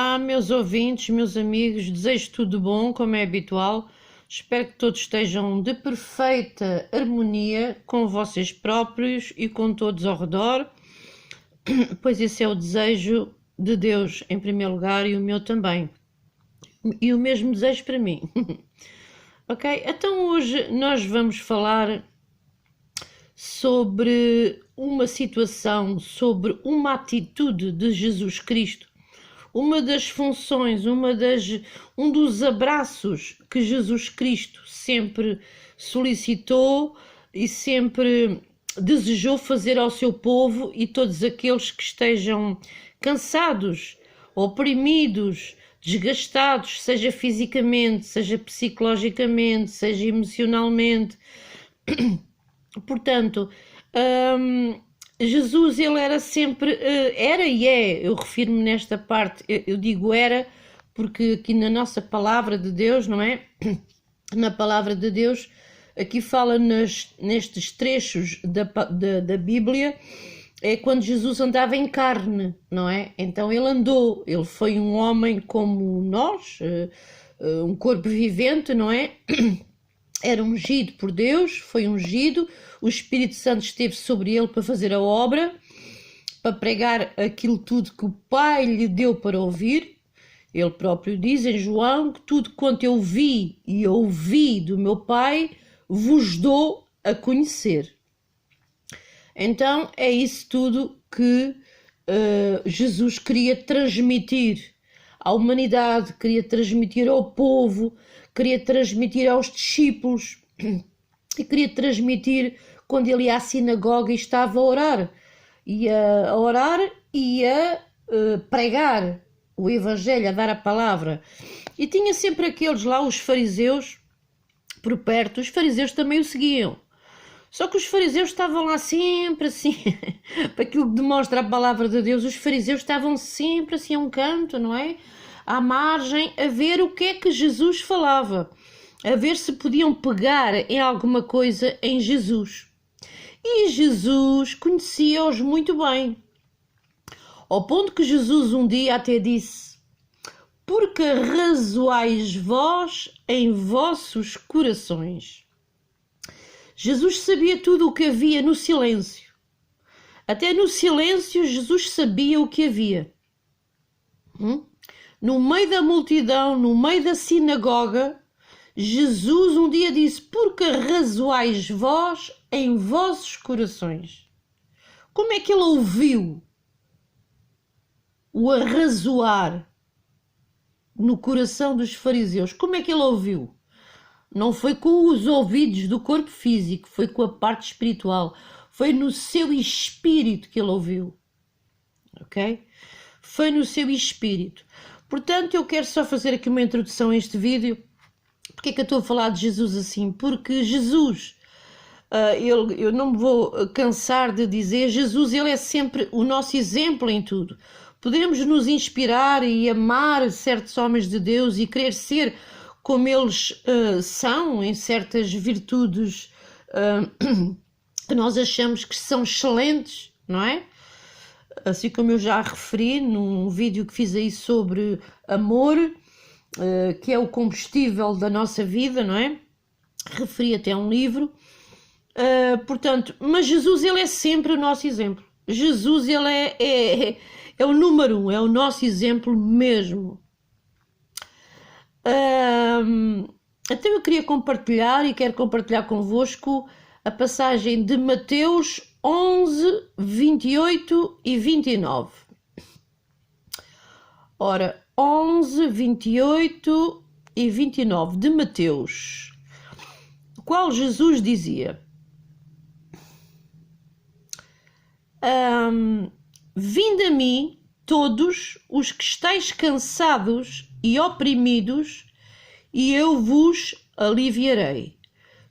Olá, meus ouvintes, meus amigos, desejo tudo bom, como é habitual. Espero que todos estejam de perfeita harmonia com vocês próprios e com todos ao redor, pois esse é o desejo de Deus em primeiro lugar e o meu também. E o mesmo desejo para mim. Ok? Então hoje nós vamos falar sobre uma situação, sobre uma atitude de Jesus Cristo, uma das funções, um dos abraços que Jesus Cristo sempre solicitou e sempre desejou fazer ao seu povo e todos aqueles que estejam cansados, oprimidos, desgastados, seja fisicamente, seja psicologicamente, seja emocionalmente. Portanto, Jesus, ele era sempre, era e é, eu refiro-me nesta parte, eu digo era, porque aqui na nossa palavra de Deus, não é? Na palavra de Deus, aqui fala nestes trechos da Bíblia, é quando Jesus andava em carne, não é? Então ele andou, ele foi um homem como nós, um corpo vivente, não é? Era ungido por Deus, foi ungido, o Espírito Santo esteve sobre ele para fazer a obra, para pregar aquilo tudo que o Pai lhe deu para ouvir. Ele próprio diz em João que tudo quanto eu vi e ouvi do meu Pai vos dou a conhecer. Então é isso tudo que Jesus queria transmitir à humanidade, queria transmitir ao povo, queria transmitir aos discípulos e queria transmitir quando ele ia à sinagoga e estava a orar. Ia a orar e a pregar o Evangelho, a dar a palavra. E tinha sempre aqueles lá, os fariseus, por perto. Os fariseus também o seguiam. Só que os fariseus estavam lá sempre assim, para aquilo que demonstra a palavra de Deus, os fariseus estavam sempre assim a um canto, não é? À margem, a ver o que é que Jesus falava, a ver se podiam pegar em alguma coisa em Jesus. E Jesus conhecia-os muito bem, ao ponto que Jesus um dia até disse: porque razoais vós em vossos corações. Jesus sabia tudo o que havia no silêncio. Até no silêncio Jesus sabia o que havia. No meio da multidão, no meio da sinagoga, Jesus um dia disse: porque razoais vós em vossos corações. Como é que ele ouviu o arrazoar no coração dos fariseus? Como é que ele ouviu? Não foi com os ouvidos do corpo físico, foi com a parte espiritual. Foi no seu espírito que ele ouviu. Ok? Foi no seu espírito. Portanto, eu quero só fazer aqui uma introdução a este vídeo. Porque é que eu estou a falar de Jesus assim? Porque Jesus, eu não me vou cansar de dizer, Jesus, ele é sempre o nosso exemplo em tudo. Podemos nos inspirar e amar certos homens de Deus e querer ser como eles são em certas virtudes que nós achamos que são excelentes, não é? Assim como eu já referi num vídeo que fiz aí sobre amor, que é o combustível da nossa vida, não é? Referi até a um livro. Portanto, mas Jesus, ele é sempre o nosso exemplo. Jesus, ele é o número um, é o nosso exemplo mesmo. Então eu queria compartilhar e quero compartilhar convosco a passagem de Mateus 11, 28 e 29. Ora, 11, 28 e 29 de Mateus, o qual Jesus dizia: vinde a mim todos os que estáis cansados e oprimidos, e eu vos aliviarei.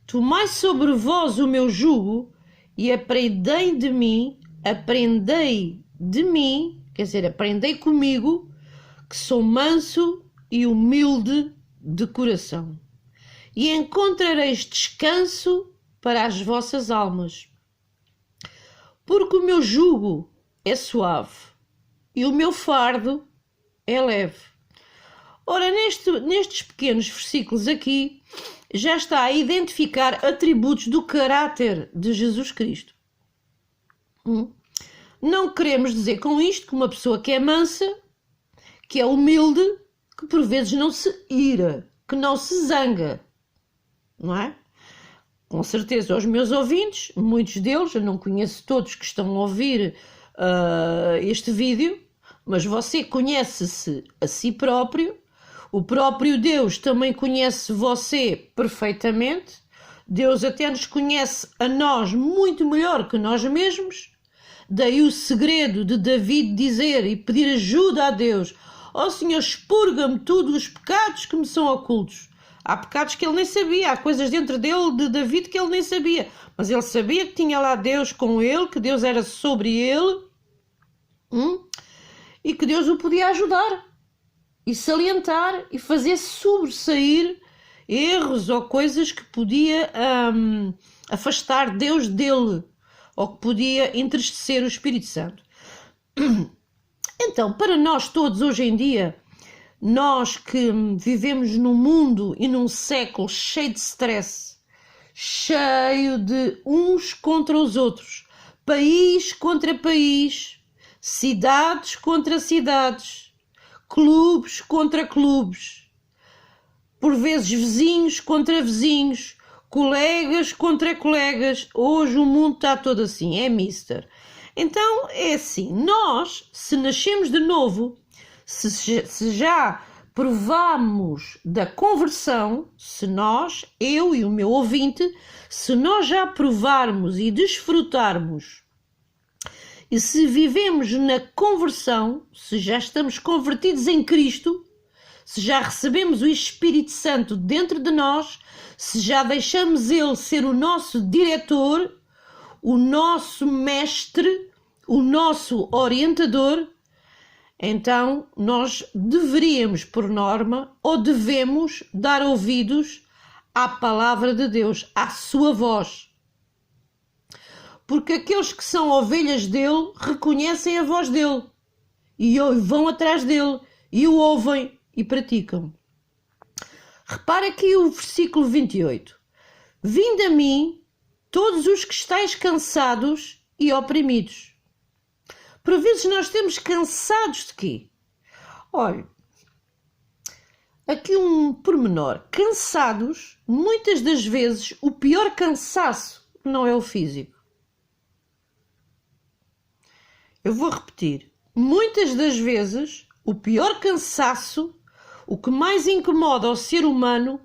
Tomai sobre vós o meu jugo e aprendei de mim, quer dizer, aprendei comigo, que sou manso e humilde de coração, e encontrareis descanso para as vossas almas. Porque o meu jugo é suave e o meu fardo é leve. Ora, nestes pequenos versículos aqui, já está a identificar atributos do caráter de Jesus Cristo. Não queremos dizer com isto que uma pessoa que é mansa, que é humilde, que por vezes não se ira, que não se zanga, não é? Com certeza, os meus ouvintes, muitos deles, eu não conheço todos que estão a ouvir este vídeo, mas você conhece-se a si próprio, o próprio Deus também conhece você perfeitamente, Deus até nos conhece a nós muito melhor que nós mesmos, daí o segredo de David dizer e pedir ajuda a Deus: ó Senhor, expurga-me tudo os pecados que me são ocultos. Há pecados que ele nem sabia, há coisas dentro dele, de David, que ele nem sabia. Mas ele sabia que tinha lá Deus com ele, que Deus era sobre ele, e que Deus o podia ajudar, e salientar, e fazer sobressair erros ou coisas que podia afastar Deus dele, ou que podia entristecer o Espírito Santo. Então, para nós todos hoje em dia, nós que vivemos num mundo e num século cheio de stress, cheio de uns contra os outros, país contra país, cidades contra cidades, clubes contra clubes, por vezes vizinhos contra vizinhos, colegas contra colegas. Hoje o mundo está todo assim, é mister. Então é assim, nós, se nascemos de novo, se já provamos da conversão, se nós, eu e o meu ouvinte, se nós já provarmos e desfrutarmos, e se vivemos na conversão, se já estamos convertidos em Cristo, se já recebemos o Espírito Santo dentro de nós, se já deixamos Ele ser o nosso diretor, o nosso mestre, o nosso orientador, então nós deveríamos, por norma, ou devemos dar ouvidos à palavra de Deus, à sua voz. Porque aqueles que são ovelhas dele reconhecem a voz dele e vão atrás dele e o ouvem e praticam. Repara aqui o versículo 28. Vinde a mim, todos os que estáis cansados e oprimidos. Por vezes nós temos cansados de quê? Olha, aqui um pormenor. Cansados, muitas das vezes, o pior cansaço não é o físico. Eu vou repetir. Muitas das vezes, o pior cansaço, o que mais incomoda ao ser humano,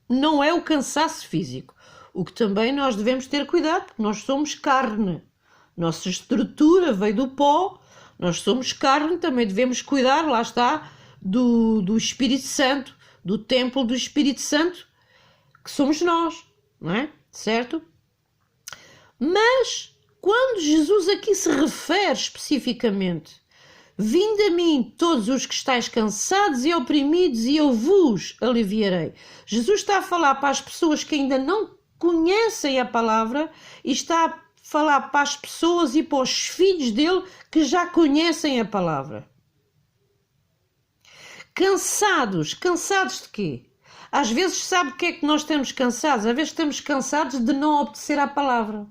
não é o cansaço físico. O que também nós devemos ter cuidado, porque nós somos carne. Nossa estrutura veio do pó, nós somos carne, também devemos cuidar, lá está, do Espírito Santo, do templo do Espírito Santo, que somos nós, não é? Certo? Mas, quando Jesus aqui se refere especificamente, vinde a mim todos os que estáis cansados e oprimidos e eu vos aliviarei. Jesus está a falar para as pessoas que ainda não conhecem a palavra e está a falar para as pessoas e para os filhos dele que já conhecem a palavra. Cansados de quê? Às vezes sabe o que é que nós estamos cansados? Às vezes estamos cansados de não obedecer à palavra.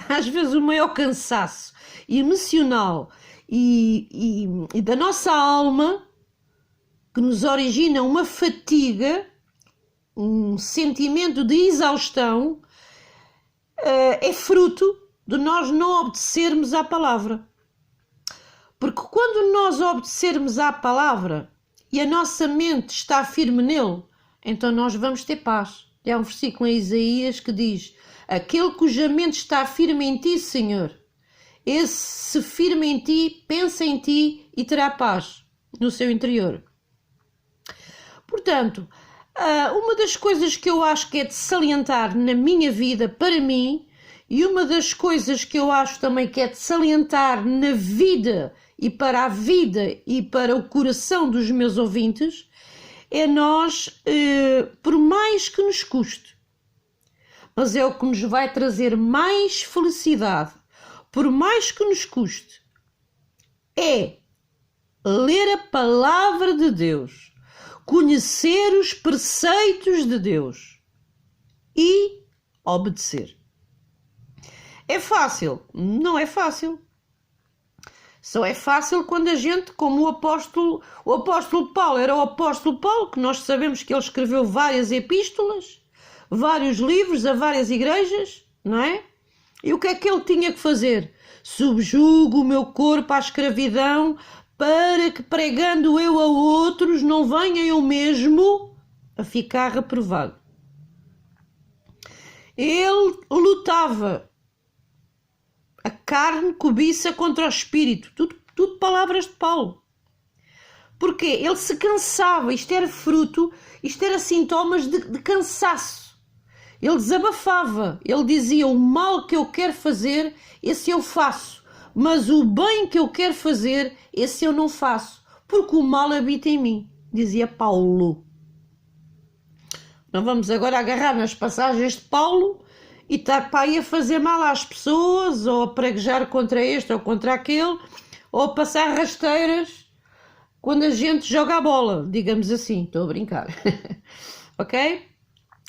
Às vezes o maior cansaço emocional e da nossa alma que nos origina uma fatiga, um sentimento de exaustão, é fruto de nós não obedecermos à palavra. Porque quando nós obedecermos à palavra e a nossa mente está firme nele, então nós vamos ter paz. Há um versículo em Isaías que diz: aquele cuja mente está firme em ti, Senhor, esse se firme em ti, pensa em ti e terá paz no seu interior. Portanto, uma das coisas que eu acho que é de salientar na minha vida, para mim, e uma das coisas que eu acho também que é de salientar na vida e para a vida e para o coração dos meus ouvintes, é nós, por mais que nos custe, mas é o que nos vai trazer mais felicidade, por mais que nos custe, é ler a palavra de Deus, conhecer os preceitos de Deus e obedecer. É fácil? Não é fácil. Só é fácil quando a gente, como o apóstolo Paulo era o apóstolo Paulo, que nós sabemos que ele escreveu várias epístolas, vários livros a várias igrejas, não é? E o que é que ele tinha que fazer? Subjugo o meu corpo à escravidão para que, pregando eu a outros, não venha eu mesmo a ficar reprovado. Ele lutava. A carne cobiça contra o espírito. Tudo palavras de Paulo. Porque ele se cansava. Isto era sintomas de cansaço. Ele desabafava. Ele dizia: o mal que eu quero fazer, esse eu faço. Mas o bem que eu quero fazer, esse eu não faço. Porque o mal habita em mim. Dizia Paulo. Não vamos agora agarrar nas passagens de Paulo e estar para aí a fazer mal às pessoas, ou a praguejar contra este ou contra aquele, ou a passar rasteiras quando a gente joga a bola, digamos assim. Estou a brincar. Ok?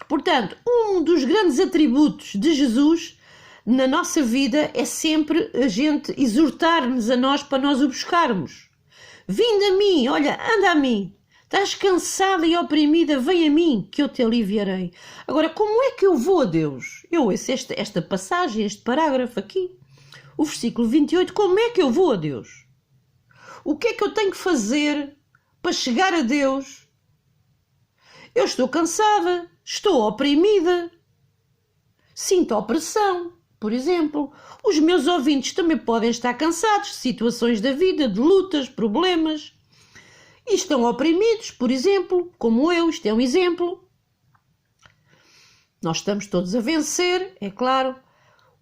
Portanto, um dos grandes atributos de Jesus na nossa vida é sempre a gente exortar-nos a nós para nós o buscarmos. Vinde a mim, olha, anda a mim. Estás cansada e oprimida, vem a mim, que eu te aliviarei. Agora, como é que eu vou a Deus? Eu ouço esta passagem, este parágrafo aqui, o versículo 28, como é que eu vou a Deus? O que é que eu tenho que fazer para chegar a Deus? Eu estou cansada, estou oprimida, sinto opressão, por exemplo. Os meus ouvintes também podem estar cansados de situações da vida, de lutas, problemas, e estão oprimidos, por exemplo, como eu. Isto é um exemplo. Nós estamos todos a vencer, é claro.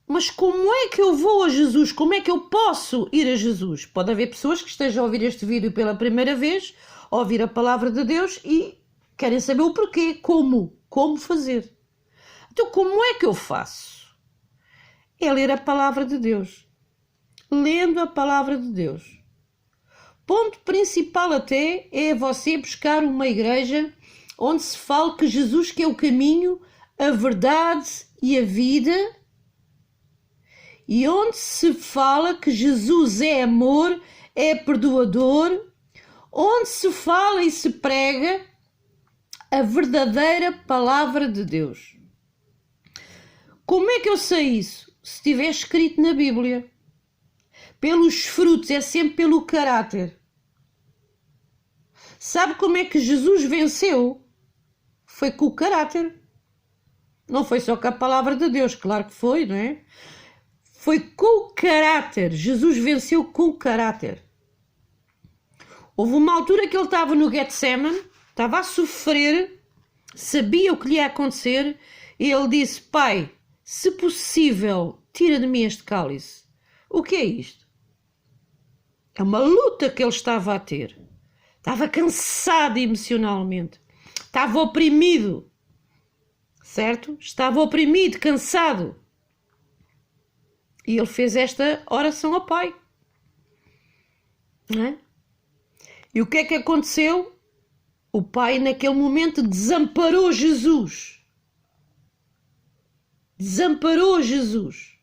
Mas como é que eu vou a Jesus? Como é que eu posso ir a Jesus? Pode haver pessoas que estejam a ouvir este vídeo pela primeira vez, a ouvir a palavra de Deus e querem saber o porquê, como fazer. Então, como é que eu faço? É ler a palavra de Deus. Lendo a palavra de Deus. Ponto principal até é você buscar uma igreja onde se fale que Jesus que é o caminho, a verdade e a vida, e onde se fala que Jesus é amor, é perdoador, onde se fala e se prega a verdadeira palavra de Deus. Como é que eu sei isso? Se estiver escrito na Bíblia. Pelos frutos, é sempre pelo caráter. Sabe como é que Jesus venceu? Foi com o caráter. Não foi só com a palavra de Deus, claro que foi, não é? Foi com o caráter. Jesus venceu com o caráter. Houve uma altura que ele estava no Getsemane, estava a sofrer, sabia o que lhe ia acontecer, e ele disse: Pai, se possível, tira de mim este cálice. O que é isto? É uma luta que ele estava a ter. Estava cansado emocionalmente. Estava oprimido. Certo? Estava oprimido, cansado. E ele fez esta oração ao Pai. Não é? E o que é que aconteceu? O Pai, naquele momento, desamparou Jesus. Desamparou Jesus.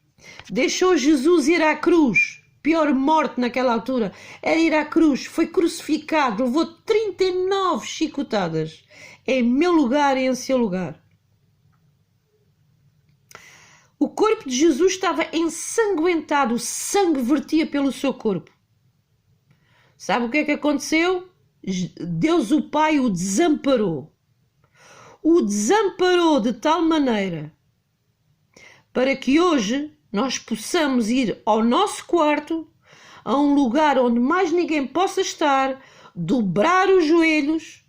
Deixou Jesus ir à cruz. Pior morte naquela altura era ir à cruz. Foi crucificado, levou 39 chicotadas em meu lugar e em seu lugar. O corpo de Jesus estava ensanguentado, o sangue vertia pelo seu corpo. Sabe o que é que aconteceu? Deus o Pai o desamparou. O desamparou de tal maneira para que hoje nós possamos ir ao nosso quarto, a um lugar onde mais ninguém possa estar, dobrar os joelhos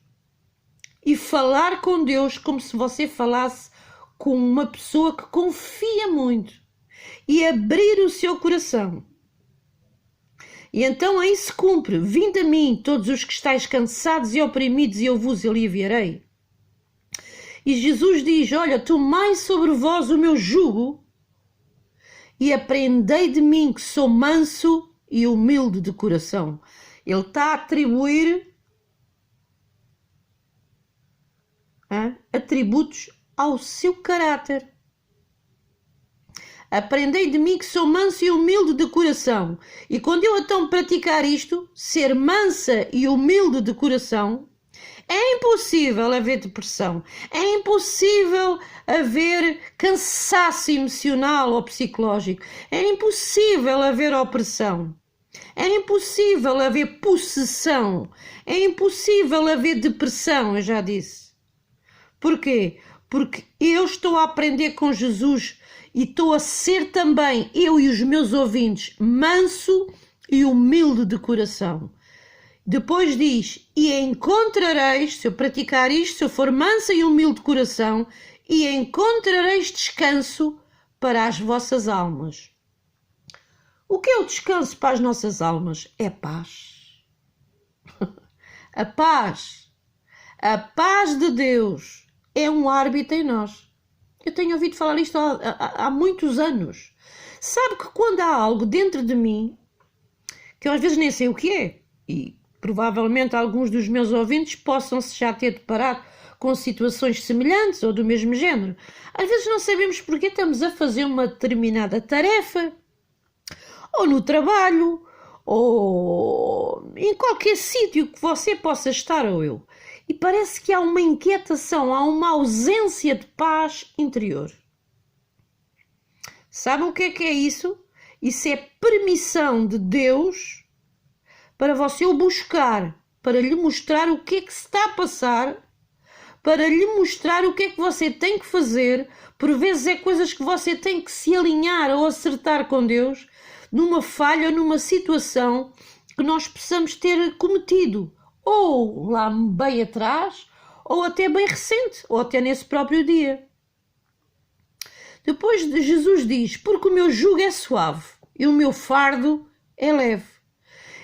e falar com Deus como se você falasse com uma pessoa que confia muito, e abrir o seu coração. E então aí se cumpre: vinde a mim todos os que estáis cansados e oprimidos, e eu vos aliviarei. E Jesus diz: olha, tomai sobre vós o meu jugo e aprendei de mim, que sou manso e humilde de coração. Ele está a atribuir atributos ao seu caráter. Aprendei de mim que sou manso e humilde de coração. E quando eu então praticar isto, ser mansa e humilde de coração, é impossível haver depressão. É impossível haver cansaço emocional ou psicológico. É impossível haver opressão. É impossível haver possessão. É impossível haver depressão, eu já disse. Porquê? Porque eu estou a aprender com Jesus e estou a ser também, eu e os meus ouvintes, manso e humilde de coração. Depois diz, e encontrareis, se eu praticar isto, se eu for mansa e humilde de coração, e encontrareis descanso para as vossas almas. O que é o descanso para as nossas almas? É paz. A paz. A paz de Deus é um árbitro em nós. Eu tenho ouvido falar isto há muitos anos. Sabe que quando há algo dentro de mim, que eu às vezes nem sei o que é, e provavelmente alguns dos meus ouvintes possam-se já ter deparado com situações semelhantes ou do mesmo género. Às vezes não sabemos porque estamos a fazer uma determinada tarefa, ou no trabalho, ou em qualquer sítio que você possa estar ou eu. E parece que há uma inquietação, há uma ausência de paz interior. Sabe o que é isso? Isso é permissão de Deus para você o buscar, para lhe mostrar o que é que se está a passar, para lhe mostrar o que é que você tem que fazer. Por vezes é coisas que você tem que se alinhar ou acertar com Deus numa falha, numa situação que nós possamos ter cometido. Ou lá bem atrás, ou até bem recente, ou até nesse próprio dia. Depois Jesus diz, porque o meu jugo é suave e o meu fardo é leve.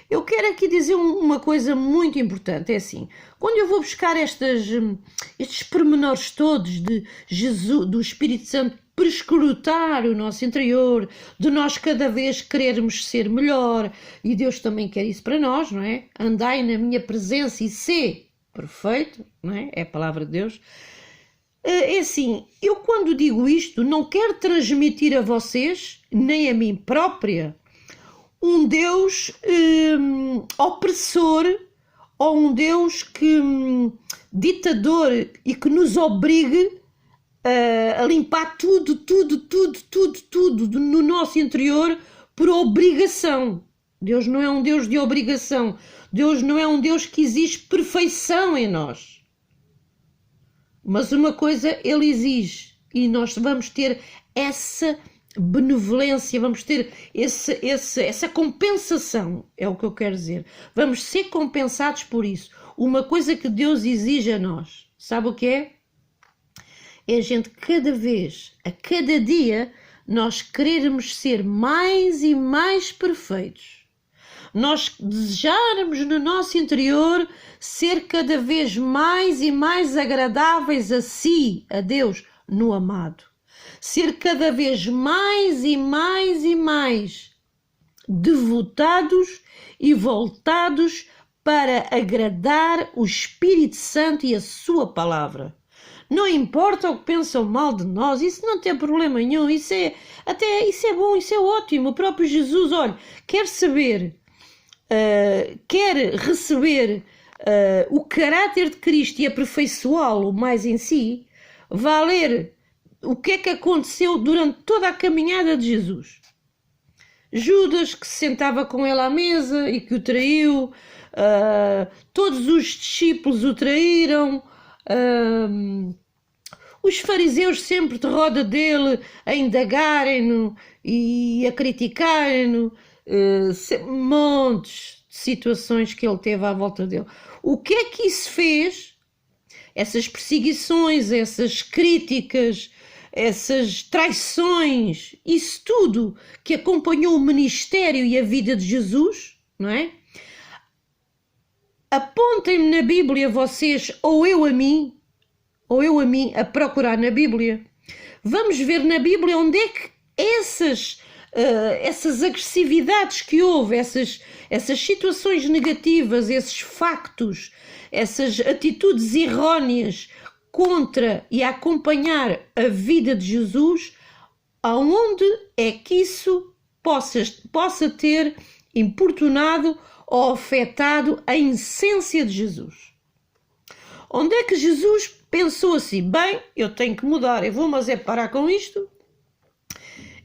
Eu quero aqui dizer uma coisa muito importante, é assim, quando eu vou buscar estes pormenores todos de Jesus, do Espírito Santo prescrutar o nosso interior, de nós cada vez querermos ser melhor, e Deus também quer isso para nós, não é? Andai na minha presença e ser perfeito, não é? É a palavra de Deus. É assim, eu quando digo isto não quero transmitir a vocês, nem a mim própria, um Deus opressor ou um Deus ditador e que nos obrigue a limpar tudo no nosso interior por obrigação. Deus não é um Deus de obrigação. Deus não é um Deus que exige perfeição em nós. Mas uma coisa Ele exige e nós vamos ter essa benevolência, vamos ter essa compensação, é o que eu quero dizer. Vamos ser compensados por isso. Uma coisa que Deus exige a nós, sabe o que é? É a gente cada vez, a cada dia, nós querermos ser mais e mais perfeitos. Nós desejarmos no nosso interior ser cada vez mais e mais agradáveis a si, a Deus, no amado. Ser cada vez mais e mais e mais devotados e voltados para agradar o Espírito Santo e a sua palavra. Não importa o que pensam mal de nós, isso não tem problema nenhum, isso é bom, isso é ótimo. O próprio Jesus, olha, quer saber, quer receber o caráter de Cristo e aperfeiçoá-lo mais em si, vá ler o que é que aconteceu durante toda a caminhada de Jesus. Judas, que se sentava com ele à mesa e que o traiu, todos os discípulos o traíram, os fariseus sempre de roda dele a indagarem-no e a criticarem-no, montes de situações que ele teve à volta dele. O que é que isso fez? Essas perseguições, essas críticas, essas traições, isso tudo que acompanhou o ministério e a vida de Jesus, não é? Apontem-me na Bíblia vocês, ou eu a mim, a procurar na Bíblia. Vamos ver na Bíblia onde é que essas essas agressividades que houve, essas situações negativas, esses factos, essas atitudes erróneas contra e a acompanhar a vida de Jesus, aonde é que isso possa ter importunado ou afetado a essência de Jesus? Onde é que Jesus pensou assim, bem, eu tenho que mudar, eu vou mas é parar com isto,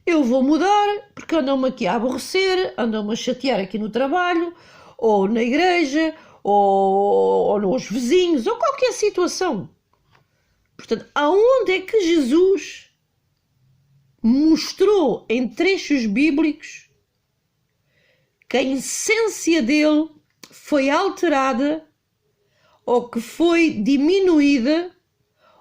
eu vou mudar porque andam-me aqui a aborrecer, andam-me a chatear aqui no trabalho, ou na igreja, ou nos vizinhos, ou qualquer situação. Portanto, aonde é que Jesus mostrou em trechos bíblicos que a essência dele foi alterada ou que foi diminuída,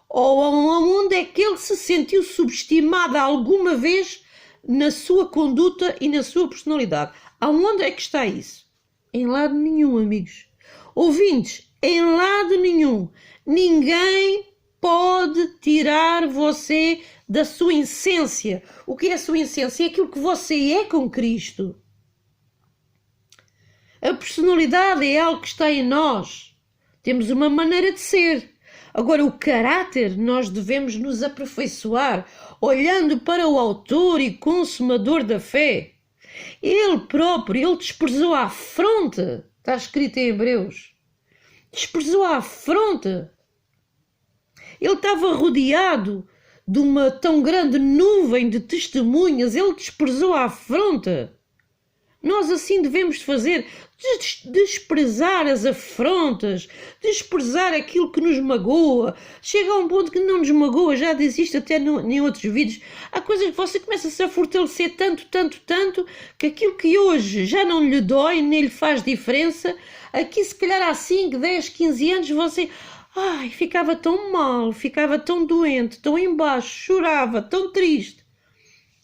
ou aonde é que ele se sentiu subestimado alguma vez na sua conduta e na sua personalidade? Aonde é que está isso? Em lado nenhum, amigos. Ouvintes, em lado nenhum. Ninguém pode tirar você da sua essência. O que é a sua essência? É aquilo que você é com Cristo. A personalidade é algo que está em nós. Temos uma maneira de ser. Agora, o caráter, nós devemos nos aperfeiçoar, olhando para o autor e consumador da fé. Ele próprio, ele desprezou a afronta. Está escrito em Hebreus. Desprezou a afronta. Ele estava rodeado de uma tão grande nuvem de testemunhas. Ele desprezou a afronta. Nós assim devemos fazer, desprezar as afrontas, desprezar aquilo que nos magoa. Chega a um ponto que não nos magoa, já disse isto até em outros vídeos. Há coisas que você começa-se a fortalecer tanto, que aquilo que hoje já não lhe dói, nem lhe faz diferença, aqui se calhar há 5, 10, 15 anos você... Ai, ficava tão mal, ficava tão doente, tão embaixo, chorava, tão triste.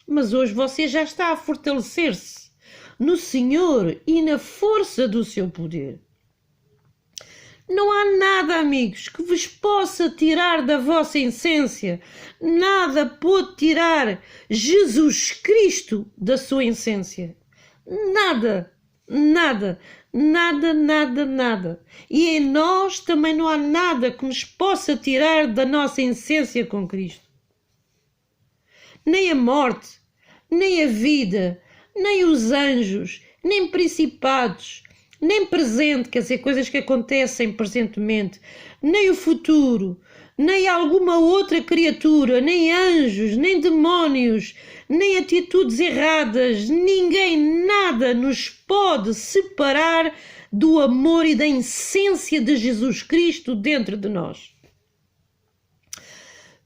Mas hoje você já está a fortalecer-se no Senhor e na força do seu poder. Não há nada, amigos, que vos possa tirar da vossa essência. Nada pode tirar Jesus Cristo da sua essência. Nada. E em nós também não há nada que nos possa tirar da nossa essência com Cristo. Nem a morte, nem a vida, nem os anjos, nem principados, nem presente, quer dizer, coisas que acontecem presentemente, nem o futuro, nem alguma outra criatura, nem anjos, nem demónios, nem atitudes erradas, ninguém, nada nos pode separar do amor e da essência de Jesus Cristo dentro de nós.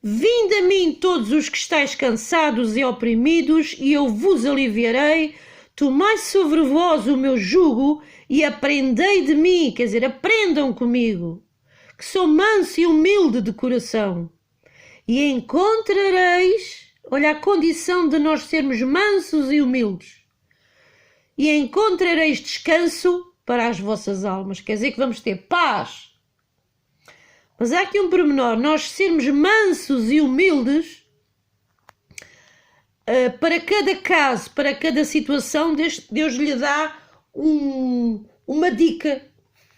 Vinde a mim todos os que estáis cansados e oprimidos, e eu vos aliviarei. Tomai sobre vós o meu jugo e aprendei de mim, quer dizer, aprendam comigo, que sou manso e humilde de coração, e encontrareis, olha a condição de nós sermos mansos e humildes, e encontrareis descanso para as vossas almas, quer dizer que vamos ter paz. Mas há aqui um pormenor, nós sermos mansos e humildes, para cada caso, para cada situação, Deus lhe dá uma dica.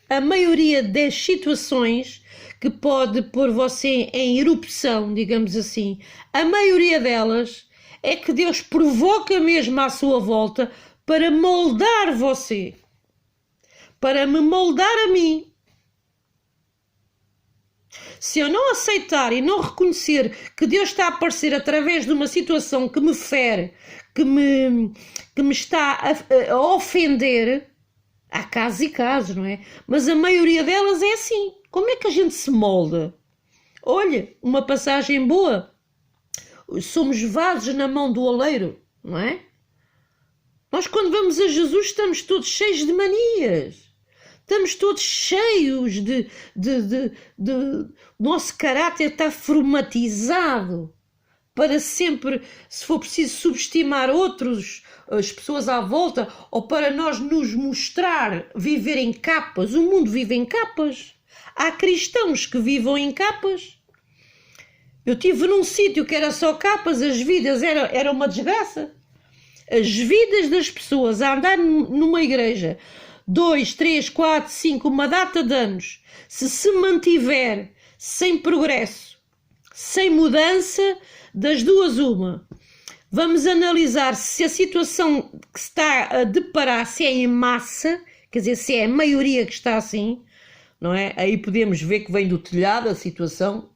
A maioria das situações que pode pôr você em erupção, digamos assim, a maioria delas é que Deus provoca mesmo à sua volta para moldar você, para me moldar a mim. Se eu não aceitar e não reconhecer que Deus está a aparecer através de uma situação que me fere, que me está a ofender, há casos e casos, não é? Mas a maioria delas é assim. Como é que a gente se molda? Olha, uma passagem boa. Somos vasos na mão do oleiro, não é? Nós quando vamos a Jesus estamos todos cheios de manias. Estamos todos cheios nosso caráter está formatizado para sempre, se for preciso, subestimar as pessoas à volta, ou para nós nos mostrar, viver em capas. O mundo vive em capas. Há cristãos que vivem em capas. Eu estive num sítio que era só capas, as vidas era uma desgraça. as vidas das pessoas a andar numa igreja 2, 3, 4, 5, uma data de anos, se mantiver sem progresso, sem mudança, das duas uma. Vamos analisar se a situação que se está a deparar, se é em massa, quer dizer, se é a maioria que está assim, não é? Aí podemos ver que vem do telhado a situação,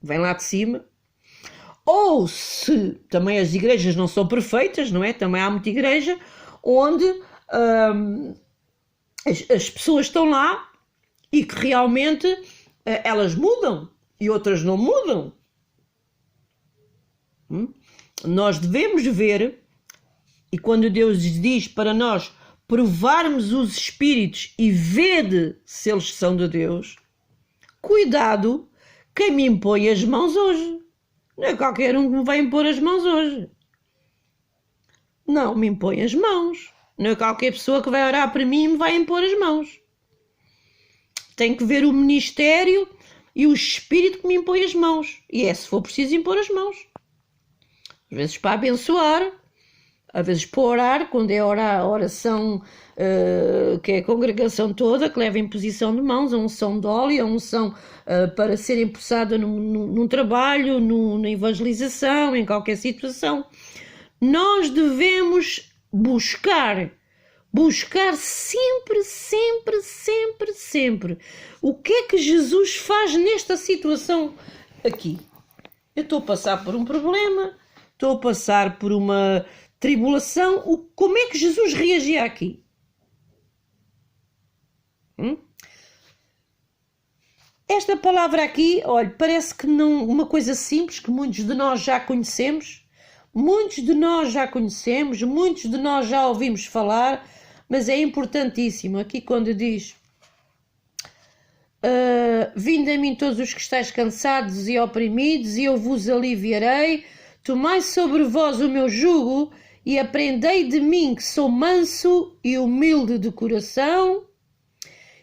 vem lá de cima. Ou se também as igrejas não são perfeitas, não é? Também há muita igreja onde as pessoas estão lá e que realmente elas mudam e outras não mudam. Nós devemos ver, e quando Deus diz para nós provarmos os espíritos e vede se eles são de Deus, cuidado quem me impõe as mãos hoje. Não é qualquer um que me vai impor as mãos hoje. Não me impõe as mãos. Não é qualquer pessoa que vai orar para mim e me vai impor as mãos. Tem que ver o ministério e o espírito que me impõe as mãos. E é se for preciso impor as mãos. Às vezes para abençoar, às vezes para orar, quando é a oração que é a congregação toda, que leva a imposição de mãos, a unção de óleo, a unção para ser empossada num trabalho, na evangelização, em qualquer situação. Nós devemos buscar sempre, sempre, sempre, sempre. O que é que Jesus faz nesta situação aqui? Eu estou a passar por um problema, estou a passar por uma tribulação. Como é que Jesus reagia aqui? Esta palavra aqui, olha, parece que não, uma coisa simples que muitos de nós já conhecemos, muitos de nós já ouvimos falar, mas é importantíssimo. Aqui quando diz vinde a mim todos os que estáis cansados e oprimidos e eu vos aliviarei, tomai sobre vós o meu jugo e aprendei de mim que sou manso e humilde de coração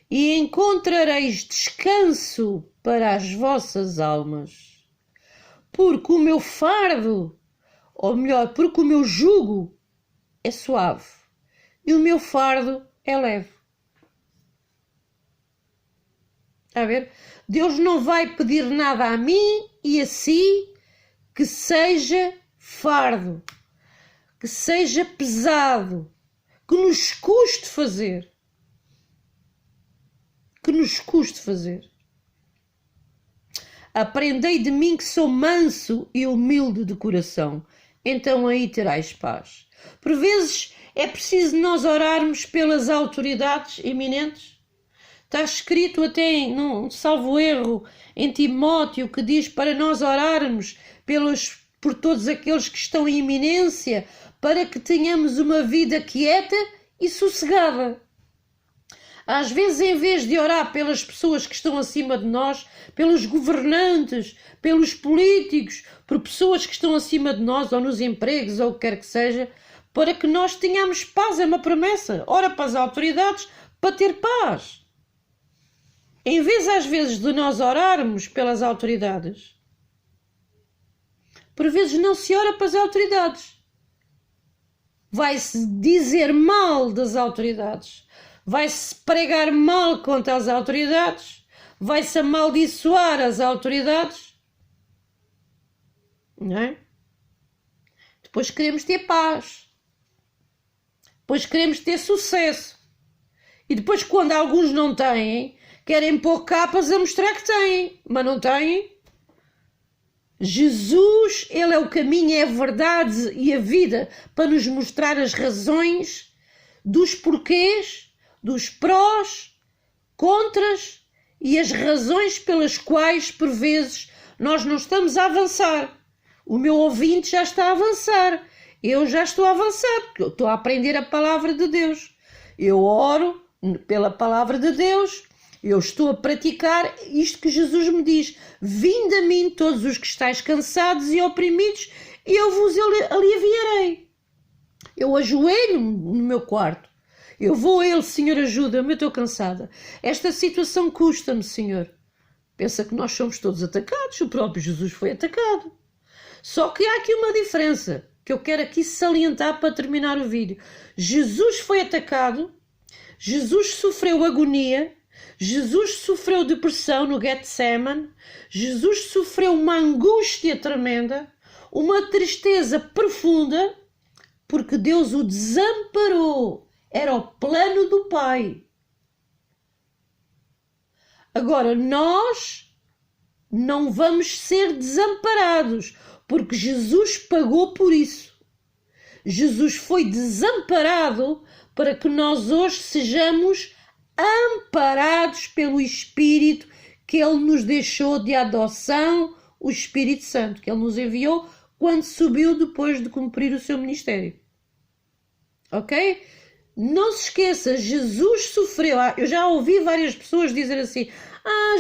e encontrareis descanso para as vossas almas. Porque o meu fardo, ou melhor, porque o meu jugo é suave e o meu fardo é leve. Está a ver? Deus não vai pedir nada a mim e a si que seja fardo, que seja pesado, que nos custe fazer. Aprendei de mim que sou manso e humilde de coração, então aí terás paz. Por vezes é preciso nós orarmos pelas autoridades eminentes. Está escrito até, não salvo erro, em Timóteo, que diz para nós orarmos por todos aqueles que estão em iminência, para que tenhamos uma vida quieta e sossegada. Às vezes, em vez de orar pelas pessoas que estão acima de nós, pelos governantes, pelos políticos, por pessoas que estão acima de nós, ou nos empregos, ou o que quer que seja, para que nós tenhamos paz, é uma promessa. Ora para as autoridades para ter paz. Em vez, às vezes, de nós orarmos pelas autoridades, por vezes não se ora para as autoridades. Vai-se dizer mal das autoridades. Vai-se pregar mal contra as autoridades, vai-se amaldiçoar as autoridades, não é? Depois queremos ter paz, depois queremos ter sucesso, e depois quando alguns não têm, querem pôr capas a mostrar que têm, mas não têm. Jesus, Ele é o caminho, é a verdade e a vida para nos mostrar as razões dos porquês, dos prós, contras e as razões pelas quais, por vezes, nós não estamos a avançar. O meu ouvinte já está a avançar. Eu já estou a avançar, porque eu estou a aprender a palavra de Deus. Eu oro pela palavra de Deus, eu estou a praticar isto que Jesus me diz. Vinde a mim todos os que estáis cansados e oprimidos e eu vos aliviarei. Eu ajoelho-me no meu quarto. Eu vou a Ele, Senhor, ajuda-me, eu estou cansada. Esta situação custa-me, Senhor. Pensa que nós somos todos atacados, o próprio Jesus foi atacado. Só que há aqui uma diferença. que eu quero aqui salientar para terminar o vídeo. Jesus foi atacado, Jesus sofreu agonia, Jesus sofreu depressão no Getsemane, Jesus sofreu uma angústia tremenda, uma tristeza profunda, porque Deus o desamparou. Era o plano do Pai. Agora, nós não vamos ser desamparados, porque Jesus pagou por isso. Jesus foi desamparado para que nós hoje sejamos amparados pelo Espírito que Ele nos deixou de adoção, o Espírito Santo, que Ele nos enviou quando subiu depois de cumprir o seu ministério. Ok? Não se esqueça, Jesus sofreu. Eu já ouvi várias pessoas dizer assim: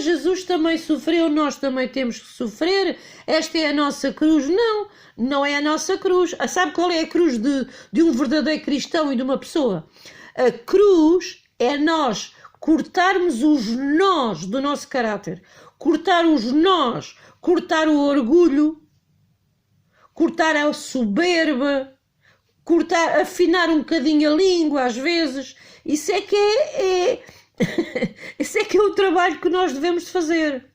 Jesus também sofreu, nós também temos que sofrer, esta é a nossa cruz. Não, não é a nossa cruz. Sabe qual é a cruz de um verdadeiro cristão e de uma pessoa? A cruz é nós cortarmos os nós do nosso caráter, cortar os nós, cortar o orgulho, cortar a soberba, cortar, afinar um bocadinho a língua às vezes. Isso é que esse é que é o trabalho que nós devemos fazer.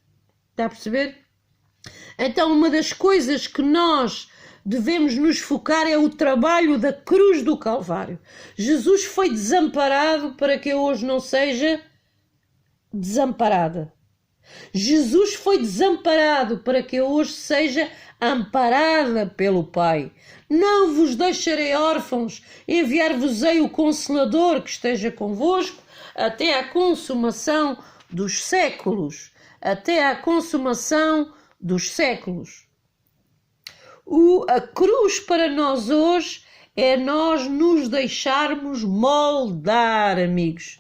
Está a perceber? Então, uma das coisas que nós devemos nos focar é o trabalho da cruz do Calvário. Jesus foi desamparado para que eu hoje não seja desamparada. Jesus foi desamparado para que eu hoje seja amparada pelo Pai. Não vos deixarei órfãos, enviar-vos-ei o Consolador que esteja convosco até à consumação dos séculos. Até à consumação dos séculos. A cruz para nós hoje é nós nos deixarmos moldar, amigos.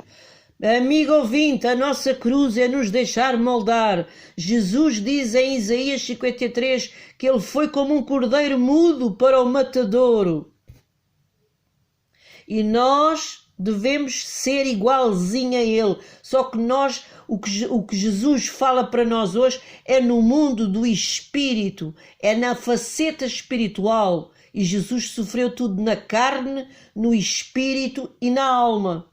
Amigo ouvinte, a nossa cruz é nos deixar moldar. Jesus diz em Isaías 53 que ele foi como um cordeiro mudo para o matadouro. E nós devemos ser igualzinho a ele. Só que nós, o que Jesus fala para nós hoje é no mundo do espírito, é na faceta espiritual. E Jesus sofreu tudo na carne, no espírito e na alma.